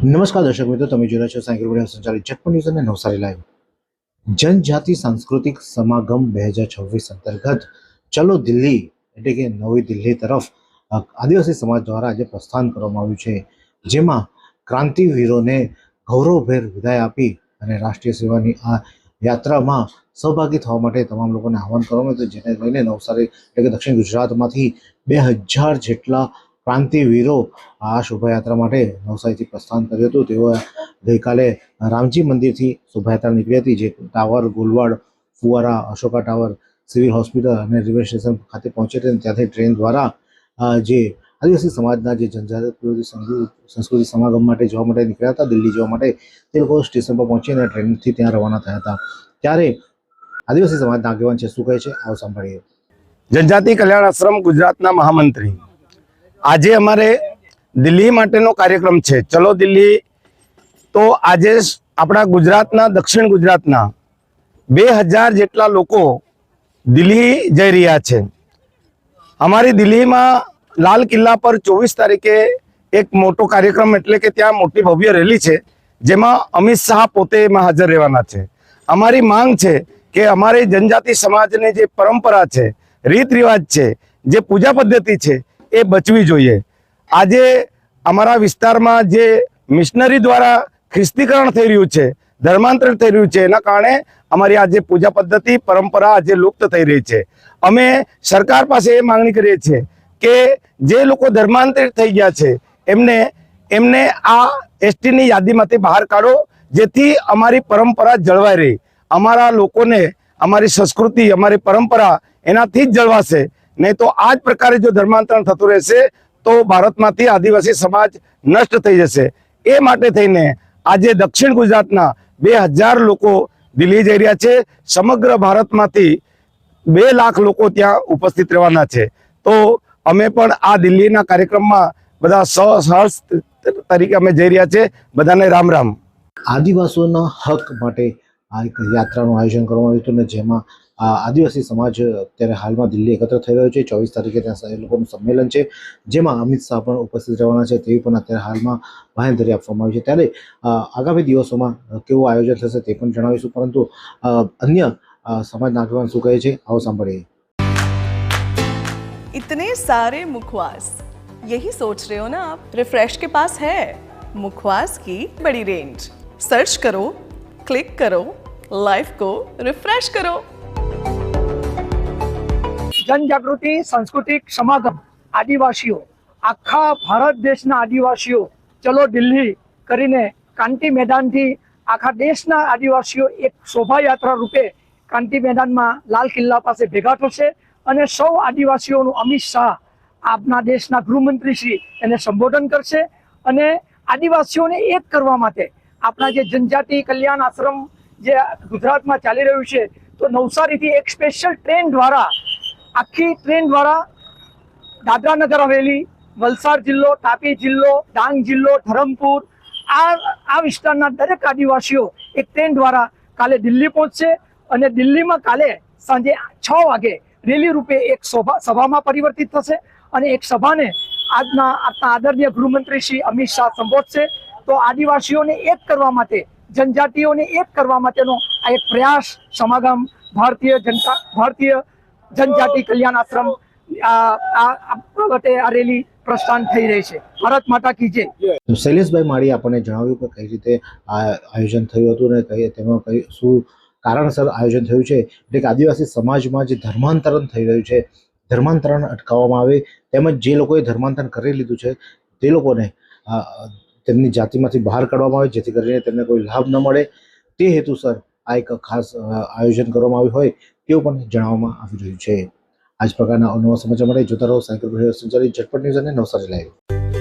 નમસ્કાર દર્શક મિત્રો, તમે જોઈ રહ્યા છો સાયકલ મીડિયા સંચાલિત ઝટપટ ન્યૂઝ અને નવસારી લાઈવ. જનજાતિ સાંસ્કૃતિક સમાગમ 2026 અંતર્ગત ચલો દિલ્હી એટલે કે નવી દિલ્હી તરફ આદિવાસી સમાજ દ્વારા આજે પ્રસ્થાન કરવામાં આવ્યું છે, જેમાં ક્રાંતિવીરોને ગૌરવભેર વિદાય આપી અને રાષ્ટ્રીય સેવાની આ યાત્રામાં સહભાગી થવા માટે તમામ લોકોને આહવાન કરવામાં આવ્યું, જેને લઈને નવસારી એટલે કે દક્ષિણ ગુજરાતમાંથી 2000 જેટલા ક્રાંતિવીરો આ શોભાયાત્રા માટે નવસારીથી પ્રસ્થાન કર્યું હતું. તેઓ ગઈકાલે રામજી મંદિરથી શોભાયાત્રા નીકળી હતી, જે ટાવર, ગોલવાડ, ફુવારા, અશોકા ટાવર, સિવિલ હોસ્પિટલ અને રેલવે સ્ટેશન ખાતે પહોંચી હતી. ત્યાંથી ટ્રેન દ્વારા જે આદિવાસી સમાજના જે જનજાતિ સંસ્કૃતિ સમાગમ માટે જવા માટે નીકળ્યા હતા, દિલ્હી જવા માટે, તે લોકો સ્ટેશન પર પહોંચી અને ટ્રેનથી ત્યાં રવાના થયા હતા. ત્યારે આદિવાસી સમાજના આગેવાન છે, શું કહે છે, આવો સાંભળીએ. જનજાતિ કલ્યાણ આશ્રમ ગુજરાતના મહામંત્રી, આજે અમારે દિલ્હી માટેનો કાર્યક્રમ છે, ચલો દિલ્હી. તો આજે આપણા ગુજરાતના, દક્ષિણ ગુજરાતના 2000 જેટલા લોકો દિલ્હી જઈ રહ્યા છે. અમારી દિલ્હીમાં લાલ કિલ્લા પર 24 તારીખે એક મોટો કાર્યક્રમ એટલે કે ત્યાં મોટી ભવ્ય રેલી છે, જેમાં અમિત શાહ પોતે એમાં હાજર રહેવાના છે. અમારી માંગ છે કે અમારી જનજાતિ સમાજની જે પરંપરા છે, રીત રિવાજ છે, જે પૂજા પદ્ધતિ છે, એ બચવી જોઈએ. આજે અમારા વિસ્તારમાં જે મિશનરી દ્વારા ખ્રિસ્તીકરણ થઈ રહ્યું છે, ધર્માંતરણ થઈ રહ્યું છે, એના કારણે અમારી આજે પૂજા પદ્ધતિ, પરંપરા આજે લુપ્ત થઈ રહી છે. અમે સરકાર પાસે એ માંગણી કરીએ છીએ કે જે લોકો ધર્માંતરિત થઈ ગયા છે એમને આ એસટીની યાદીમાંથી બહાર કાઢો, જેથી અમારી પરંપરા જળવાઈ રહી. અમારા લોકોને અમારી સંસ્કૃતિ, અમારી પરંપરા એનાથી જ જળવાશે. નહીં તો આ જ પ્રકારે જો ધર્માંતરણ થતું રહેશે તો ભારતમાંથી આદિવાસી સમાજ નષ્ટ થઈ જશે. એ માટે થઈને આજે દક્ષિણ ગુજરાતના 2000 લોકો દિલ્હી જઈ રહ્યા છે. સમગ્ર ભારતમાંથી 2 લાખ લોકો ત્યાં ઉપસ્થિત રહેવાના છે. તો અમે પણ આ દિલ્હીના કાર્યક્રમમાં બધા સહર્ષ તરીકે અમે જઈ રહ્યા છે. બધાને રામ રામ. આદિવાસીઓના હક માટે આ એક યાત્રાનું આયોજન કરવામાં આવ્યું હતું, ને જેમાં આદિવાસી સમાજ અત્યારે હાલમાં દિલ્હી એકત્ર થઈ રહ્યો છે. 24 તારીખે ત્યાં એ લોકોનું સંમેલન છે, જેમાં અમિત શાહ પણ ઉપસ્થિત રહેવાના છે. તેવી પણ અત્યારે હાલમાં બાંહેધરી આપવામાં આવી છે. ત્યારે આગામી દિવસોમાં કેવું આયોજન થશે તે પણ જણાવીશું, પરંતુ અન્ય સમાજના આગેવાન શું કહે છે, આવો સાંભળીએ. इतने सारे मुखवास, यही सोच रहे हो ना आप? रिफ्रेश के पास है मुखवास की बड़ी रेंज. सर्च करो, क्लिक करो, लाइफ को रिफ्रेश करो. જન જાગૃતિ સાંસ્કૃતિક સમાગમ આદિવાસીઓ, આખા ભારત દેશના આદિવાસીઓ ચલો દિલ્હી કરીને ક્રાંતિ મેદાનથી આખા દેશના આદિવાસીઓ એક શોભાયાત્રા રૂપે ક્રાંતિ મેદાનમાં લાલ કિલ્લા પાસે ભેગા થશે અને સૌ આદિવાસીઓનું અમિત શાહ, આપના દેશના ગૃહમંત્રી શ્રી, એને સંબોધન કરશે. અને આદિવાસીઓને એક કરવા માટે આપણા જે જનજાતિ કલ્યાણ આશ્રમ જે ગુજરાતમાં ચાલી રહ્યું છે, તો નવસારીથી એક સ્પેશિયલ ટ્રેન દ્વારા, આખી ટ્રેન દ્વારા દાદરા નગર હવેલી, વલસાડ જિલ્લો, તાપી જિલ્લો, ડાંગ જિલ્લો, ધરમપુર, આ વિસ્તારના દરેક આદિવાસીઓ એક ટ્રેન દ્વારા કાલે દિલ્હી પહોંચશે. અને દિલ્હીમાં કાલે સાંજે 6 વાગે રેલી રૂપે એક સભામાં પરિવર્તિત થશે અને એક સભાને આપના આદરણીય ગૃહમંત્રી શ્રી અમિત શાહ સંબોધશે. તો આદિવાસીઓને એક કરવા માટે, જનજાતિઓને એક કરવા માટેનો આ એક પ્રયાસ સમાગમ ભારતીય જનજાતિ કલ્યાણ આશ્રમ આ રેલી પ્રસ્થાન થઈ રહી છે. ભારત માતા કી જય. શૈલેષભાઈ માળી આપણને જણાવ્યું કે કઈ રીતે આ આયોજન થયું હતું ને તેમાં કઈ શું કારણસર આયોજન થયું છે. એટલે કે આદિવાસી સમાજમાં જે ધર્માંતરણ થઈ રહ્યું છે, ધર્માંતરણ અટકાવવામાં આવે, તેમજ જે લોકોએ ધર્માંતરણ કરી લીધું છે તે લોકોને તેમની જાતિમાંથી બહાર કાઢવામાં આવે, જેથી કરીને તેમને કોઈ લાભ ન મળે. તે હેતુસર આ એક ખાસ આયોજન કરવામાં આવ્યું હોય તેવું પણ જણાવવામાં આવી રહ્યું છે. આ જ પ્રકારના અવનવા સમાચાર માટે જોતા રહો સાયકલ મીડિયા સંચાલિત ઝટપટ ન્યૂઝ અને નવસારી લાઈવ.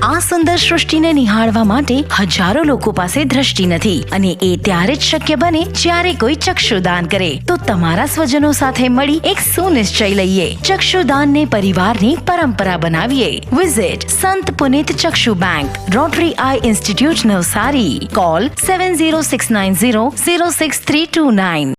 આ સુંદર સૃષ્ટિને નિહાળવા માટે હજારો લોકો પાસે દ્રષ્ટિ નથી, અને એ ત્યારે જ શક્ય બને જ્યારે કોઈ ચક્ષુદાન કરે. તો તમારા સ્વજનો સાથે મળી એક સુનિશ્ચય લઈએ, ચક્ષુદાનને પરિવારની પરંપરા બનાવીએ. Visit Sant Punit Chakshu bank, rotary eye institute Navsari. Call 7069006329.